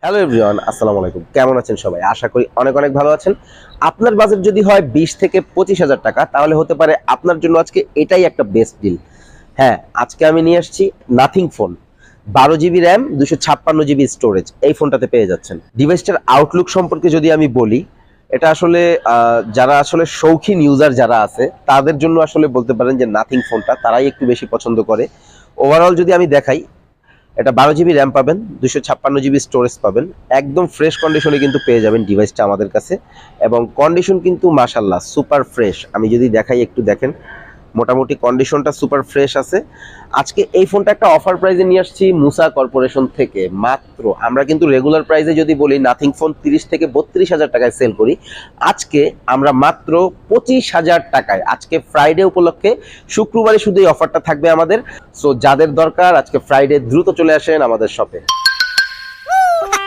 Hello everyone, আসসালামু আলাইকুম। কেমন আছেন সবাই? আশা করি অনেক অনেক ভালো আছেন। আপনার বাজেট যদি হয় 20 থেকে 25,000 টাকা, তাহলে হতে পারে আপনার জন্য আজকে এটাই একটা বেস্ট ডিল। হ্যাঁ, আজকে আমি নিয়ে আসছি nothing phone. 12 GB RAM, 256 GB storage, এই ফোনটাতে পেয়ে যাচ্ছেন। ডিভাইসটার আউটলুক সম্পর্কে যদি আমি বলি, এটা আসলে যারা আসলে শৌখিন ইউজার যারা আছে তাদের জন্য আসলে বলতে পারেন যে নাথিং ফোনটা তারাই একটু বেশি পছন্দ করে। ওভারঅল যদি আমি দেখাই, এটা 12 জিবি র্যাম পাবেন, 256 জিবি স্টোরেজ পাবেন। একদম ফ্রেশ কন্ডিশনে কিন্তু পেয়ে যাবেন ডিভাইসটা আমাদের কাছে, এবং কন্ডিশন কিন্তু মাশাল্লাহ সুপার ফ্রেশ। আমি যদি দেখাই, একটু দেখেন, মোটামুটি কন্ডিশনটা সুপার ফ্রেশ আছে। আজকে এই ফোনটা একটা অফার প্রাইসে নিয়ে আসছি মুসা কর্পোরেশন থেকে। মাত্র আমরা কিন্তু রেগুলার প্রাইসে যদি বলি নাথিং ফোন 30 থেকে 32,000 টাকায় সেল করি, আজকে আমরা মাত্র 25,000 টাকায়, আজকে ফ্রাইডে উপলক্ষে শুক্রবারে শুধু এই অফারটা থাকবে আমাদের। সো যাদের দরকার আজকে ফ্রাইডে দ্রুত চলে আসেন আমাদের শপে।